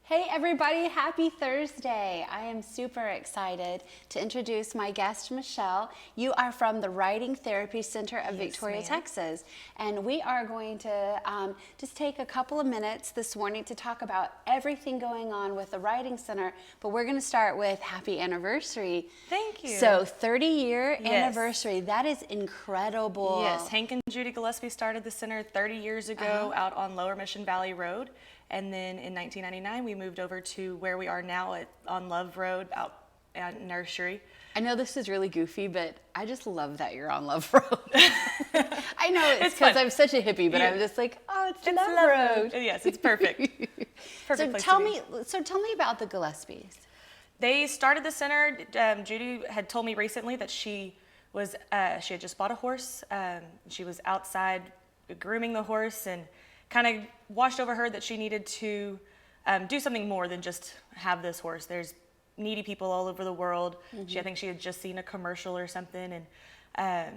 Hey everybody, happy Thursday. I am super excited to introduce my guest, Michelle. You are from the Riding Therapy Center of Victoria, Texas. And we are going to just take a couple of minutes this morning to talk about everything going on with the Riding Center. But we're going to start with happy anniversary. Thank you. So 30-year anniversary, that is incredible. Yes, Hank and Judy Gillespie started the center 30 years ago out on Lower Mission Valley Road. And then in 1999, we moved over to where we are now on Love Road out at Nursery. I know this is really goofy, but I just love that you're on Love Road. I know it's because I'm such a hippie, but I'm just like, oh, it's Love Road. Yes, it's perfect. So tell me about the Gillespies. They started the center. Judy had told me recently that she had just bought a horse. She was outside grooming the horse and kind of washed over her that she needed to do something more than just have this horse. There's needy people all over the world. I think she had just seen a commercial or something, and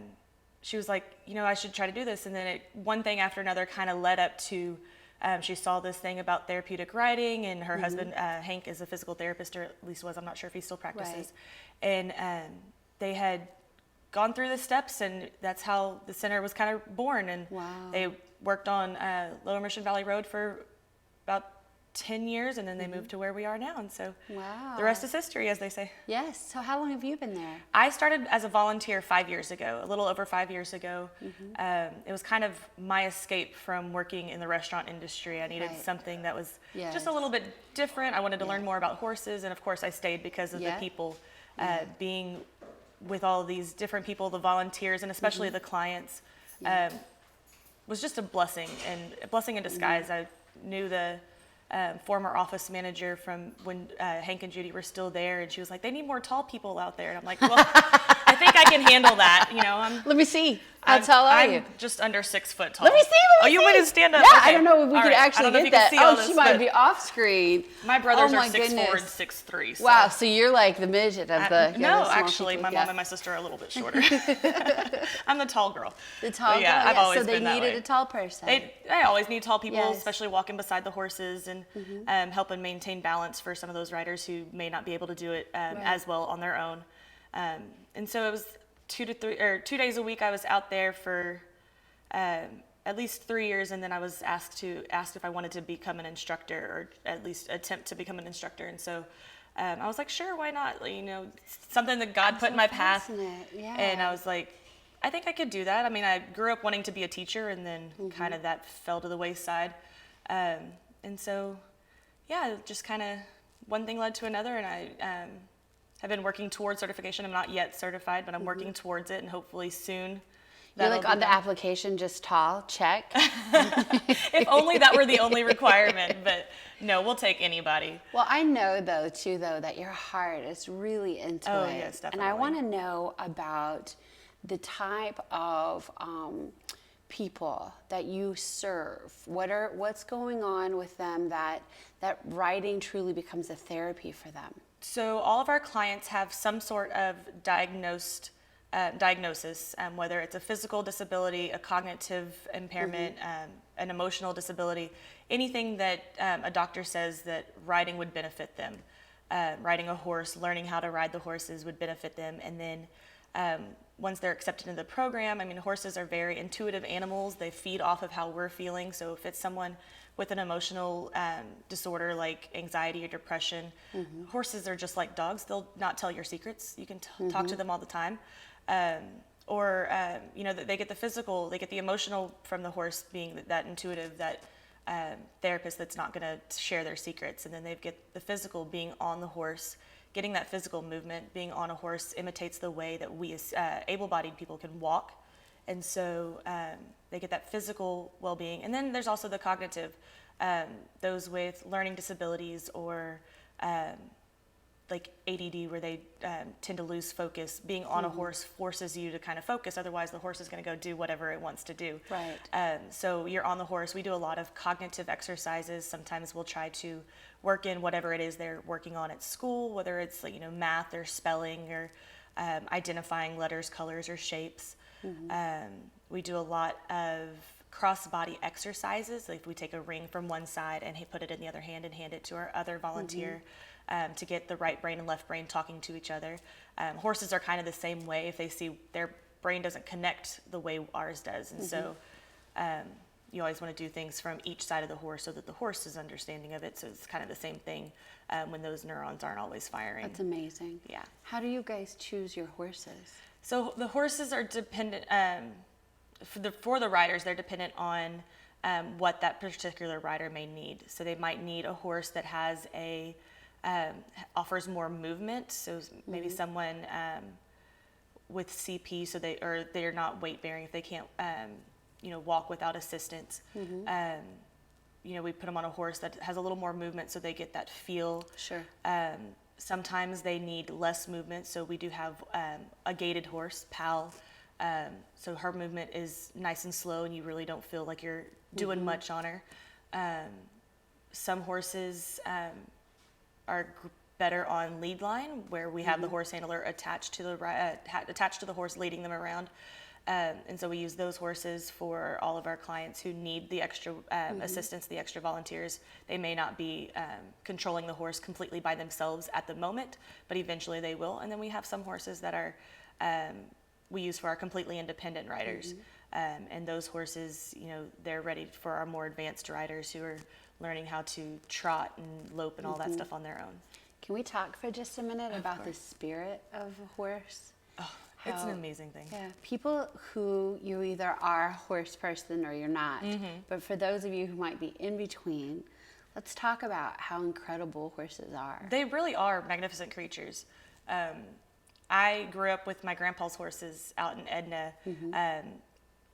she was like, I should try to do this. And then one thing after another kind of led up to, she saw this thing about therapeutic riding, and her husband, Hank, is a physical therapist, or at least was. I'm not sure if he still practices. Right. And they had gone through the steps, and that's how the center was kind of born. And they worked on Lower Mission Valley Road for about 10 years, and then they moved to where we are now. And so the rest is history, as they say. Yes. So how long have you been there? I started as a volunteer 5 years ago, a little over 5 years ago. It was kind of my escape from working in the restaurant industry. I needed something that was just a little bit different. I wanted to learn more about horses, and of course I stayed because of the people, being with all these different people, the volunteers, and especially the clients. Was just a blessing in disguise. I knew the former office manager from when Hank and Judy were still there, and she was like, "They need more tall people out there." And I'm like, "Well, I think I can handle that." Let me see. How tall are you? I'm just under 6 foot tall. Let me see. You want me to stand up? Yeah, okay. I don't know if we could actually get that. She might be off screen. My brothers are 6'4" and 6'3". So. Wow, so you're like the midget of the. No, actually, my mom and my sister are a little bit shorter. I'm the tall girl. The tall girl. I've always been that way. So they needed a tall person. I always need tall people, especially walking beside the horses and helping maintain balance for some of those riders who may not be able to do it as well on their own. And so it was 2 days a week. I was out there for at least 3 years, and then I was asked if I wanted to become an instructor, or at least attempt to become an instructor. And so I was like, sure, why not? Something that God put in my path. And I was like, I think I could do that. I mean, I grew up wanting to be a teacher, and then kind of that fell to the wayside. And so, just kind of one thing led to another, and I have been working towards certification. I'm not yet certified, but I'm working towards it, and hopefully soon. You're like on the application, just tall, check. If only that were the only requirement, but no, we'll take anybody. Well, I know that your heart is really into it. Yes, definitely. And I want to know about the type of people that you serve. What's going on with them that riding truly becomes a therapy for them? So all of our clients have some sort of diagnosis, whether it's a physical disability, a cognitive impairment, an emotional disability, anything that a doctor says that riding would benefit them. Riding a horse, learning how to ride the horses would benefit them. And then once they're accepted into the program, horses are very intuitive animals. They feed off of how we're feeling. So if it's someone with an emotional disorder like anxiety or depression, horses are just like dogs. They'll not tell your secrets. You can talk to them all the time. They get the physical, they get the emotional from the horse being that intuitive, that therapist that's not going to share their secrets. And then they get the physical, being on the horse, getting that physical movement. Being on a horse imitates the way that we as able-bodied people can walk. And so they get that physical well-being. And then there's also the cognitive, those with learning disabilities or like ADD, where they tend to lose focus. Being on a horse forces you to kind of focus, otherwise the horse is going to go do whatever it wants to do. Right. So you're on the horse. We do a lot of cognitive exercises. Sometimes we'll try to work in whatever it is they're working on at school, whether it's math or spelling or identifying letters, colors, or shapes. We do a lot of cross-body exercises. Like if we take a ring from one side and put it in the other hand and hand it to our other volunteer, to get the right brain and left brain talking to each other. Horses are kind of the same way. If they see their brain doesn't connect the way ours does. And so you always want to do things from each side of the horse so that the horse is understanding of it. So it's kind of the same thing when those neurons aren't always firing. That's amazing. Yeah. How do you guys choose your horses? So the horses are dependent, for the riders, they're dependent on what that particular rider may need. So they might need a horse that has offers more movement. So maybe someone with CP, so they're not weight bearing if they can't, walk without assistance. We put them on a horse that has a little more movement so they get that feel. Sure. Sometimes they need less movement, so we do have a gaited horse, Pal. So her movement is nice and slow, and you really don't feel like you're doing much on her. Some horses are better on lead line, where we have the horse handler attached to the horse, leading them around. And so we use those horses for all of our clients who need the extra assistance, the extra volunteers. They may not be controlling the horse completely by themselves at the moment, but eventually they will. And then we have some horses that are we use for our completely independent riders. And those horses, they're ready for our more advanced riders who are learning how to trot and lope and all that stuff on their own. Can we talk for just a minute about the spirit of a horse? Oh, it's an amazing thing. Yeah, people who you either are a horse person or you're not, but for those of you who might be in between, let's talk about how incredible horses are. They really are magnificent creatures. I grew up with my grandpa's horses out in Edna.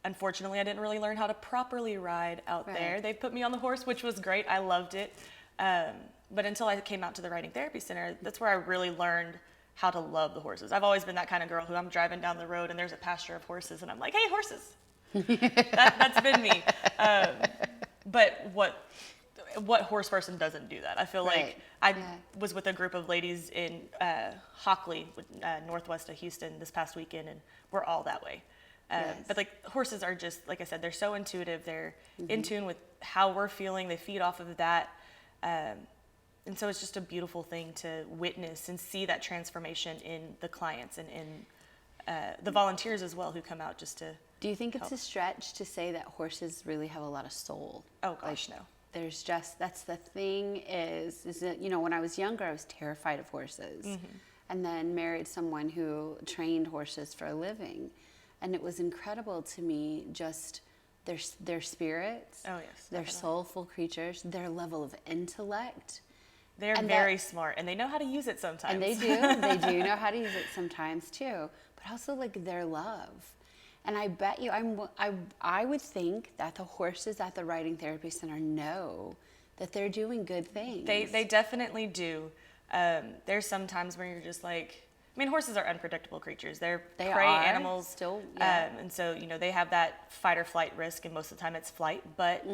Unfortunately, I didn't really learn how to properly ride out there. They put me on the horse, which was great. I loved it. But until I came out to the Riding Therapy Center, that's where I really learned how to love the horses. I've always been that kind of girl who I'm driving down the road and there's a pasture of horses and I'm like, hey, horses. That's been me. But what horse person doesn't do that? I feel like I was with a group of ladies in Hockley, northwest of Houston this past weekend, and we're all that way. But like horses are just, like I said, they're so intuitive. They're in tune with how we're feeling. They feed off of that. And so it's just a beautiful thing to witness and see that transformation in the clients and in the volunteers as well who come out just to Do you think it's help. a stretch to say that horses really have a lot of soul? Oh gosh, no. There's just, that's the thing is that, when I was younger, I was terrified of horses. And then married someone who trained horses for a living. And it was incredible to me, just their spirits, Oh yes. their definitely. soulful creatures, their level of intellect. They're and very smart and they know how to use it sometimes. And they do know how to use it sometimes too, but also like their love. And I bet you, I would think that the horses at the Riding Therapy Center know that they're doing good things. They definitely do. There's some times where you're just like, horses are unpredictable creatures. They prey are animals. still, And so, they have that fight or flight risk, and most of the time it's flight. But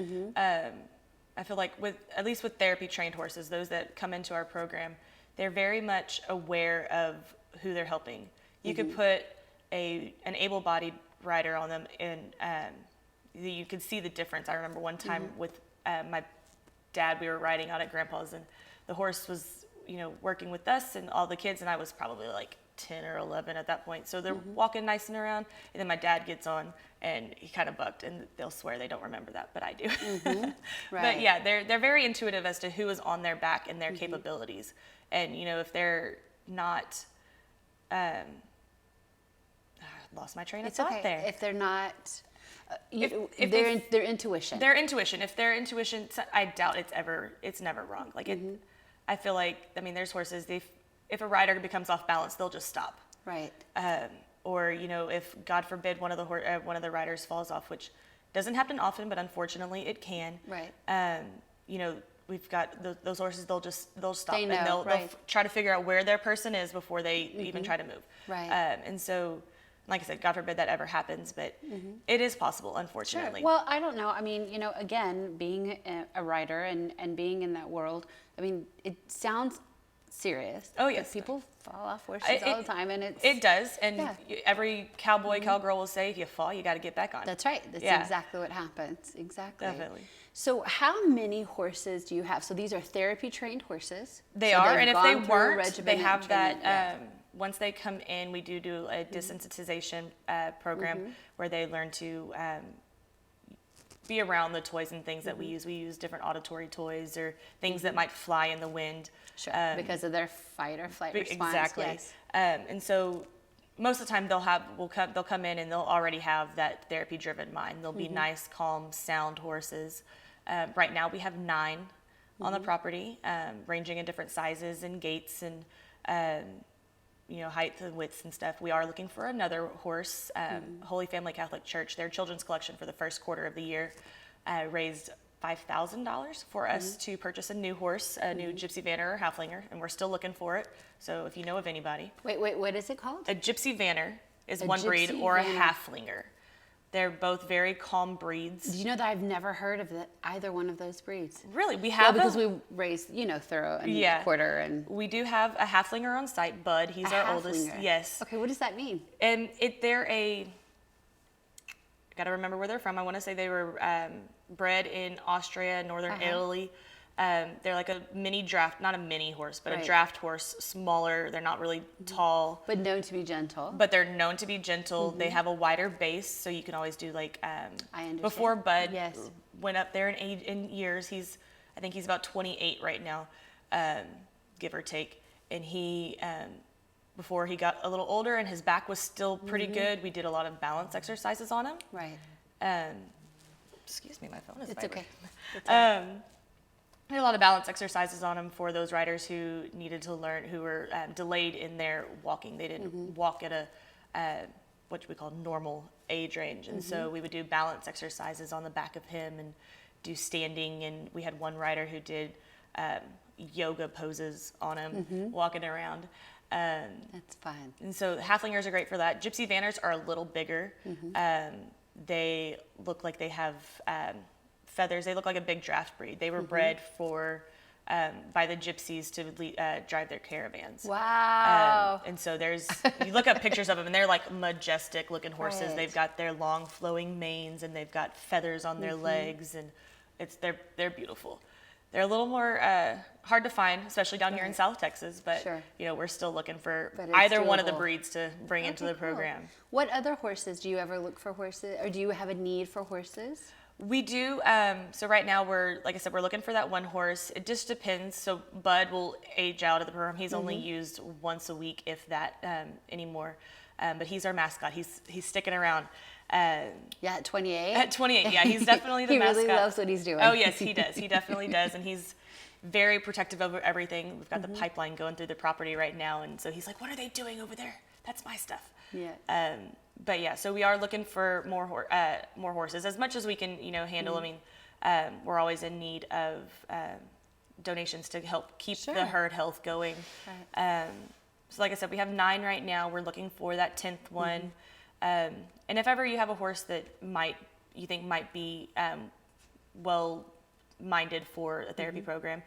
I feel like at least with therapy trained horses, those that come into our program, they're very much aware of who they're helping. You could put an able-bodied rider on them and you could see the difference. I remember one time with my dad, we were riding out at Grandpa's and the horse was, working with us and all the kids, and I was probably like 10 or 11 at that point. So they're walking nice and around, and then my dad gets on and he kind of bucked, and they'll swear they don't remember that, but I do. But yeah, they're very intuitive as to who is on their back and their capabilities. And if they're not, lost my train of thought there. If they're not, If their intuition. Their intuition. If their intuition, I doubt it's never wrong. Like I feel like, there's horses, if a rider becomes off balance, they'll just stop. Right. Or, if God forbid one of the riders falls off, which doesn't happen often, but unfortunately it can. Right. We've got those horses, they'll stop They know, and they'll try to figure out where their person is before they even try to move. Right. And so, like I said, God forbid that ever happens, but it is possible, unfortunately. Sure. Well, I don't know. Again, being a writer and being in that world, it sounds serious. Oh, but yes. people fall off horses all the time, and it does. And yeah. every cowboy, cowgirl will say, if you fall, you got to get back on. That's right. That's exactly what happens. Exactly. Definitely. So how many horses do you have? So these are therapy trained horses. They are, and if they gone through weren't, they have training. that. Once they come in, we do a desensitization program where they learn to be around the toys and things that we use. We use different auditory toys or things that might fly in the wind. Sure, because of their fight or flight response. Exactly. Yes. And so most of the time they'll come in and they'll already have that therapy-driven mind. They'll be nice, calm, sound horses. Right now we have 9 on the property, ranging in different sizes and gaits and heights and widths and stuff. We are looking for another horse. Holy Family Catholic Church, their children's collection for the first quarter of the year, raised $5,000 for us to purchase a new horse, a new Gypsy Vanner or Halflinger, and we're still looking for it. So if you know of anybody. Wait, what is it called? A Gypsy Vanner is one breed, or a Halflinger. They're both very calm breeds. Do you know that I've never heard of either one of those breeds? Really? We have because we raise, Thorough and Quarter. And we do have a Halflinger on site, Bud. He's our oldest. Yes. Okay, what does that mean? And I got to remember where they're from. I want to say they were bred in Austria, northern Italy. They're like a mini draft, not a mini horse, but a draft horse, smaller. They're not really tall. But known to be gentle. But they're known to be gentle. They have a wider base, so you can always do like, I understand. Before Bud went up there in years, I think he's about 28 right now, give or take. And he, before he got a little older and his back was still pretty good, we did a lot of balance exercises on him. Right. Excuse me, my phone is vibrating. It's okay. We did a lot of balance exercises on him for those riders who needed to learn, who were delayed in their walking. They didn't walk at a what we call normal age range, and so we would do balance exercises on the back of him and do standing. And we had one rider who did yoga poses on him, walking around. That's fun. And so Halflingers are great for that. Gypsy Vanners are a little bigger. They look like they have feathers. They look like a big draft breed. They were bred for by the gypsies to drive their caravans. Wow. And so you look up pictures of them, and they're like majestic looking horses. Right. They've got their long flowing manes, and they've got feathers on their legs, and they're beautiful. They're a little more hard to find, especially down here in South Texas, but we're still looking for either one of the breeds to bring into the program. What other horses? Do you ever look for horses, or do you have a need for horses? We do. So right now we're looking for that one horse. It just depends. So Bud will age out of the program. He's only used once a week, if that, anymore. But he's our mascot. He's sticking around. At 28? At 28, yeah. He's definitely the mascot. He really loves what he's doing. Oh, yes, he does. He definitely does. And he's very protective of everything. We've got the pipeline going through the property right now. And so he's like, what are they doing over there? That's my stuff. Yeah. But yeah, so we are looking for more horses, as much as we can, handle. I mean, we're always in need of donations to help keep the herd health going. Right. So like I said, we have 9 right now. We're looking for that 10th one. And if ever you have a horse that you think might be well-minded for a therapy program,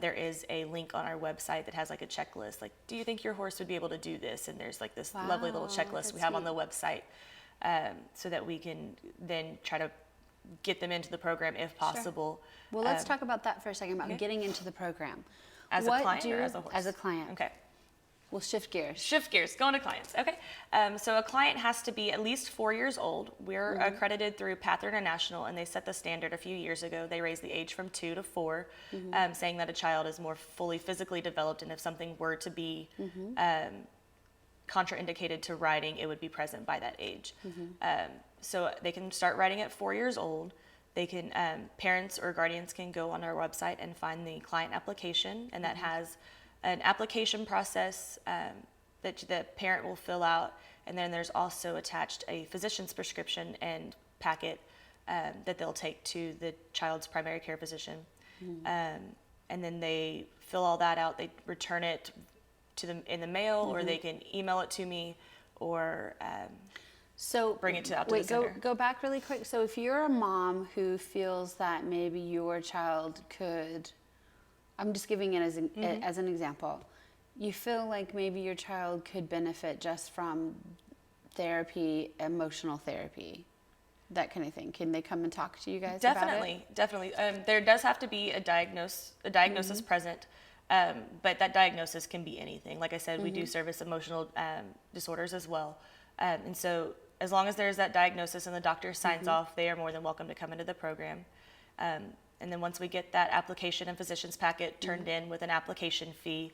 there is a link on our website that has like a checklist. Like, do you think your horse would be able to do this? And there's like this lovely little checklist we have on the website, so that we can then try to get them into the program if possible. Well, let's talk about that for a second, about getting into the program. As a client or as a horse? As a client. Okay. We'll shift gears. Shift gears, going to clients. Okay. So a client has to be at least 4 years old. We're accredited through Path International, and they set the standard a few years ago. They raised the age from 2 to 4, saying that a child is more fully physically developed, and if something were to be contraindicated to riding, it would be present by that age. So they can start riding at 4 years old. They can, parents or guardians can go on our website and find the client application, and that has an application process that the parent will fill out, and then there's also attached a physician's prescription and packet that they'll take to the child's primary care physician. And then they fill all that out. They return it to them in the mail, or they can email it to me, or bring it out to the center. Go back really quick. So if you're a mom who feels that maybe your child could I'm just giving it as an example. You feel like maybe your child could benefit just from therapy, emotional therapy, that kind of thing. Can they come and talk to you guys about it? Definitely. There does have to be a diagnosis present, but that diagnosis can be anything. Like I said, we do service emotional disorders as well. And so as long as there's that diagnosis and the doctor signs off, they are more than welcome to come into the program. And then once we get that application and physician's packet turned in with an application fee,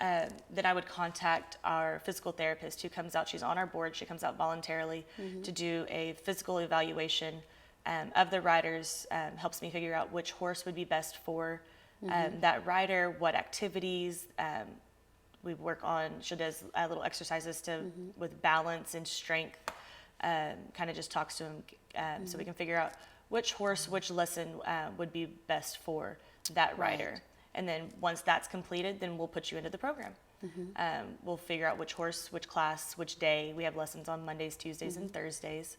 then I would contact our physical therapist who comes out. She's on our board. She comes out voluntarily to do a physical evaluation of the riders, helps me figure out which horse would be best for that rider, what activities. We work on, she does little exercises with balance and strength, kind of just talks to them so we can figure out which horse, which lesson would be best for that rider. Right. And then once that's completed, then we'll put you into the program. We'll figure out which horse, which class, which day. We have lessons on Mondays, Tuesdays, and Thursdays.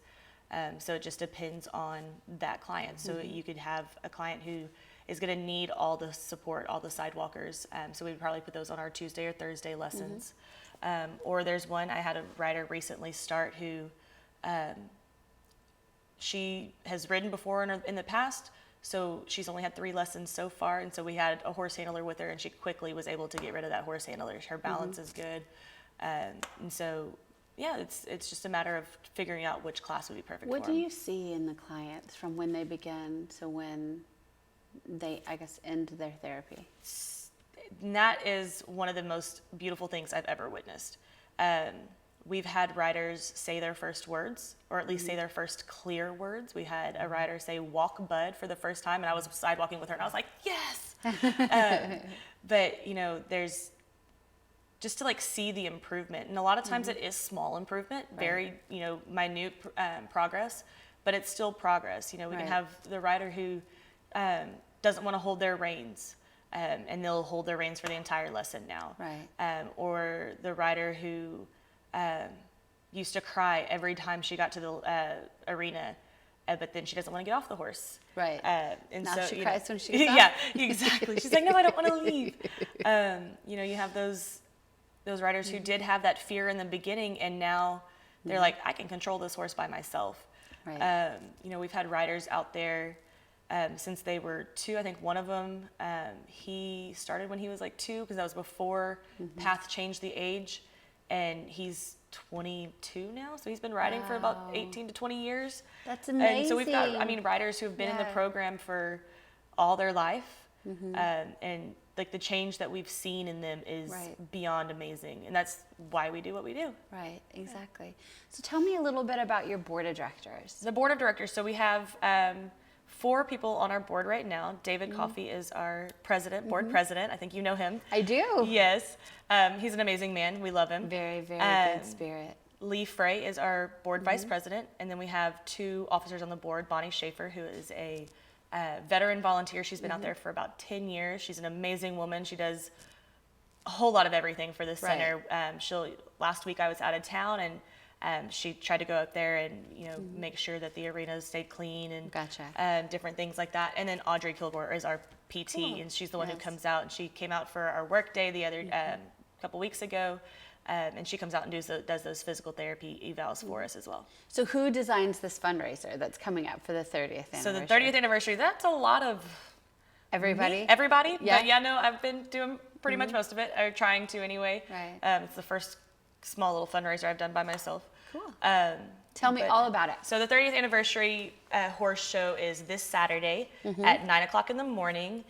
So it just depends on that client. So you could have a client who is going to need all the support, all the sidewalkers. So we would probably put those on our Tuesday or Thursday lessons. Or there's one, I had a rider recently start who she has ridden before in the past, so she's only had 3 lessons so far, and so we had a horse handler with her, and she quickly was able to get rid of that horse handler. Her balance is good, and so yeah, it's just a matter of figuring out which class would be perfect What for do them. you see in the clients from when they begin to when they, I guess, end their therapy? And that is one of the most beautiful things I've ever witnessed. We've had riders say their first words, or at least say their first clear words. We had a rider say "walk bud" for the first time, and I was sidewalking with her, and I was like, yes! But, you know, there's just to like see the improvement. And a lot of times it is small improvement, very, you know, minute progress, but it's still progress. You know, we can have the rider who doesn't want to hold their reins, and they'll hold their reins for the entire lesson now. Right. Or the rider who used to cry every time she got to the arena, but then she doesn't want to get off the horse. Right. And now so she cries when she gets yeah, exactly. She's like, no, I don't want to leave. You know, you have those riders who did have that fear in the beginning, and now they're like, I can control this horse by myself. Right. You know, we've had riders out there since they were 2. I think one of them, he started when he was like 2, because that was before Path changed the age, and he's 22 now, so he's been riding for about 18 to 20 years. That's amazing. And so we've got, I mean, riders who have been in the program for all their life, and like the change that we've seen in them is beyond amazing, and that's why we do what we do. Right, exactly. So tell me a little bit about your board of directors. The board of directors, so we have 4 people on our board right now. David Coffey is our president, board president. I think you know him. I do. Yes. He's an amazing man. We love him. Very, very good spirit. Lee Frey is our board vice president. And then we have 2 officers on the board, Bonnie Schaefer, who is a veteran volunteer. She's been out there for about 10 years. She's an amazing woman. She does a whole lot of everything for the center. Last week I was out of town, and she tried to go up there and, you know, make sure that the arenas stayed clean and different things like that. And then Audrey Kilgore is our PT, and she's the one who comes out, and she came out for our work day the other couple weeks ago, and she comes out and does those physical therapy evals for us as well. So who designs this fundraiser that's coming up for the 30th anniversary? So the 30th anniversary, that's a lot of everybody. Everybody, Yeah. but yeah, no, I've been doing pretty much most of it, or trying to anyway. Right. It's the first small little fundraiser I've done by myself. Cool. Tell me all about it. So the 30th anniversary horse show is this Saturday at 9 o'clock in the morning.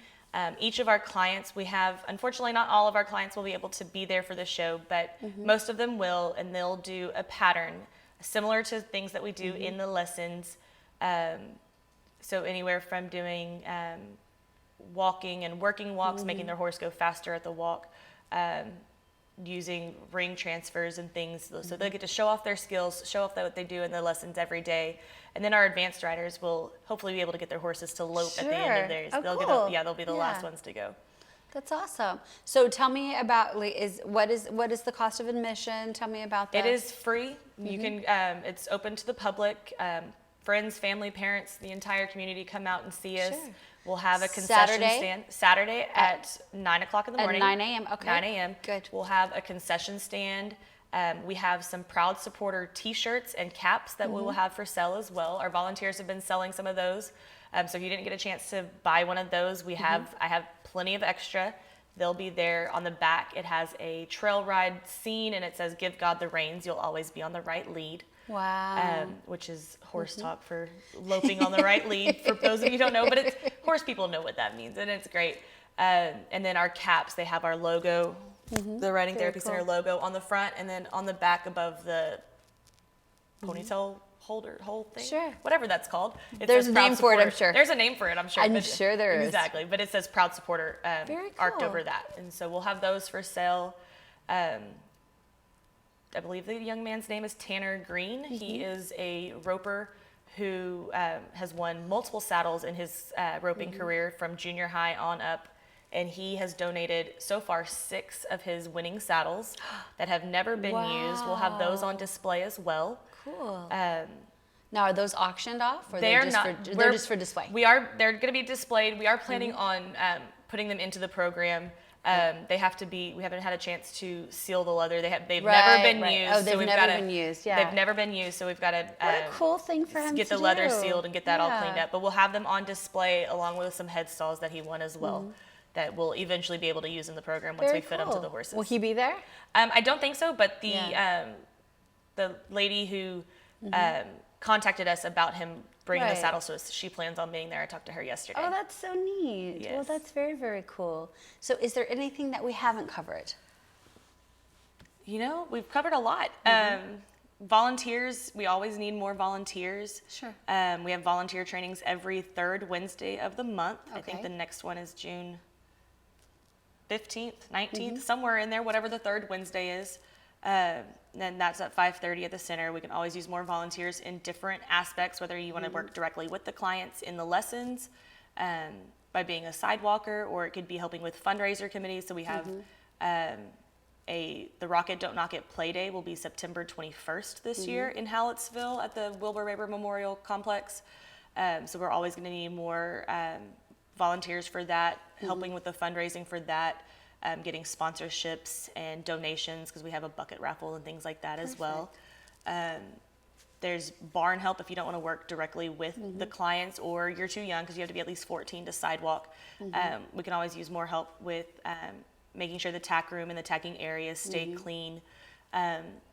Each of our clients, we have, unfortunately not all of our clients will be able to be there for the show, but most of them will, and they'll do a pattern similar to things that we do in the lessons. So anywhere from doing walking and working walks, making their horse go faster at the walk, using ring transfers and things, so they get to show off their skills, show off what they do in the lessons every day. And then our advanced riders will hopefully be able to get their horses to lope at the end of theirs. Oh, They'll they'll be the last ones to go. That's awesome. So tell me about, what is the cost of admission? Tell me about that. It is free. You can, it's open to the public friends, family, parents, the entire community come out and see us. Sure. We'll have a concession Saturday? stand Saturday at 9 o'clock in the morning. 9 a.m., okay. 9 a.m. Good. We'll have a concession stand. We have some Proud Supporter t-shirts and caps that we will have for sale as well. Our volunteers have been selling some of those. So if you didn't get a chance to buy one of those, I have plenty of extra. They'll be there on the back. It has a trail ride scene and it says, "Give God the reins. You'll always be on the right lead." Wow. Which is horse talk for loping on the right lead for those of you who don't know, but it's horse people know what that means, and it's great. And then our caps, they have our logo, the Riding Therapy Center logo on the front, and then on the back above the ponytail whole thing, Sure. whatever that's called. There's says a Proud name for it, I'm Supporter. sure. There's a name for it, I'm sure. I'm sure there is. Exactly, but it says Proud Supporter Very arced cool. over that, and so we'll have those for sale. I believe the young man's name is Tanner Green. He is a roper who has won multiple saddles in his roping career from junior high on up. And he has donated so far 6 of his winning saddles that have never been used. We'll have those on display as well. Cool. Now, are those auctioned off, or They're just not. they're just for display? They're going to be displayed. We are planning on putting them into the program. They have to be. We haven't had a chance to seal the leather. They've never been used. Oh, they've so we've never gotta, been used. Yeah. They've never been used. So we've got to What a cool thing for him get to the leather do. sealed and get that all cleaned up. But we'll have them on display along with some headstalls that he won as well. That we'll eventually be able to use in the program once Very we fit them to cool. the horses. Will he be there? I don't think so, but the lady who contacted us about him bringing the Right. saddles to us, she plans on being there. I talked to her yesterday. Oh, that's so neat. Well, Yes. that's very, very cool. So is there anything that we haven't covered? You know, we've covered a lot. Volunteers, we always need more volunteers. Sure. We have volunteer trainings every 3rd Wednesday of the month. I think Okay. the next one is June 15th, 19th, somewhere in there, whatever the 3rd Wednesday is. And that's at 5:30 at the center. We can always use more volunteers in different aspects, whether you want to work directly with the clients in the lessons by being a sidewalker, or it could be helping with fundraiser committees. So we have the Rocket Don't Knock It Play Day will be September 21st this year in Hallettsville at the Wilbur Raber Memorial Complex. So we're always going to need more volunteers for that, helping with the fundraising for that. Getting sponsorships and donations because we have a bucket raffle and things like that as well. There's barn help if you don't want to work directly with the clients, or you're too young because you have to be at least 14 to sidewalk. We can always use more help with making sure the tack room and the tacking areas stay clean,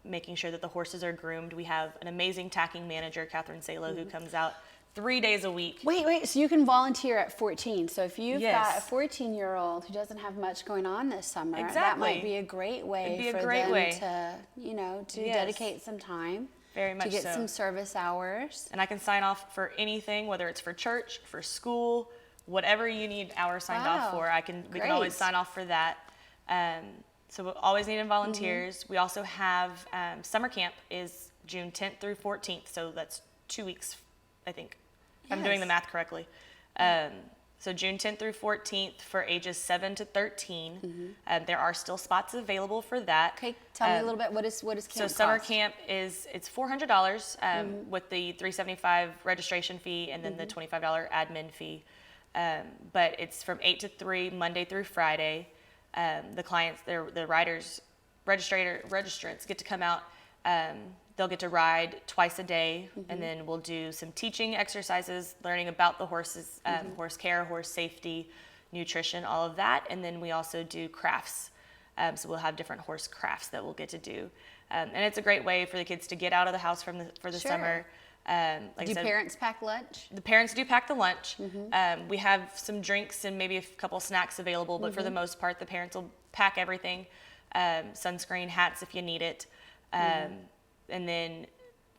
making sure that the horses are groomed. We have an amazing tacking manager, Catherine Salo, who comes out 3 days a week. Wait, so you can volunteer at 14. So if you've Yes. got a 14-year-old who doesn't have much going on this summer, that Exactly. might be a great way It'd be a for great them way. to, to Yes. dedicate some time Very much to get so. some service hours. And I can sign off for anything, whether it's for church, for school, whatever you need hours signed Wow. off for. We can always Great. sign off for that. So we always need volunteers. We also have summer camp is June 10th through 14th, so that's 2 weeks, I think. If I'm doing the Yes. math correctly. So June 10th through 14th for ages 7 to 13. There are still spots available for that. Okay, tell me a little bit. What is camp So summer cost? camp it's $400 with the $375 registration fee and then the $25 admin fee. But it's from 8 to 3 Monday through Friday. The clients, the riders, registrants get to come out. They'll get to ride twice a day, and then we'll do some teaching exercises, learning about the horses, horse care, horse safety, nutrition, all of that. And then we also do crafts. So we'll have different horse crafts that we'll get to do. And it's a great way for the kids to get out of the house for the Sure. summer. Like I Do said, parents pack lunch? the parents do pack the lunch. We have some drinks and maybe a couple snacks available, but for the most part, the parents will pack everything. Sunscreen, hats if you need it. And then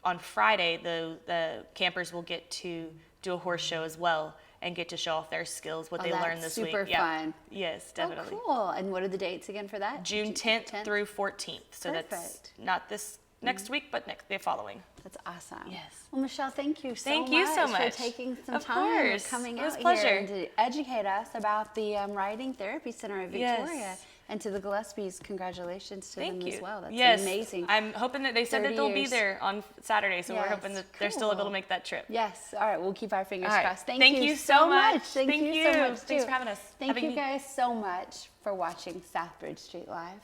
on Friday, the campers will get to do a horse show as well and get to show off their skills, what they learned this week. Super fun. Yes, definitely. Oh, cool. And what are the dates again for that? June 10th through 14th. So that's Perfect. not this next week, but the following. That's awesome. Yes. Well, Michelle, thank you so Thank much you so for much. taking some Of time course. coming It was out a pleasure. here and to educate us about the Riding Therapy Center of Yes. Victoria. And to the Gillespies, congratulations to them as well. That's yes. amazing. I'm hoping that they said that they'll be there on Saturday, so we're hoping that they're still able to make that trip. Yes. All right. We'll keep our fingers crossed. Thank you so much. Thank you so much. Thanks for having us. Thank you guys so much for watching Southbridge Street Live.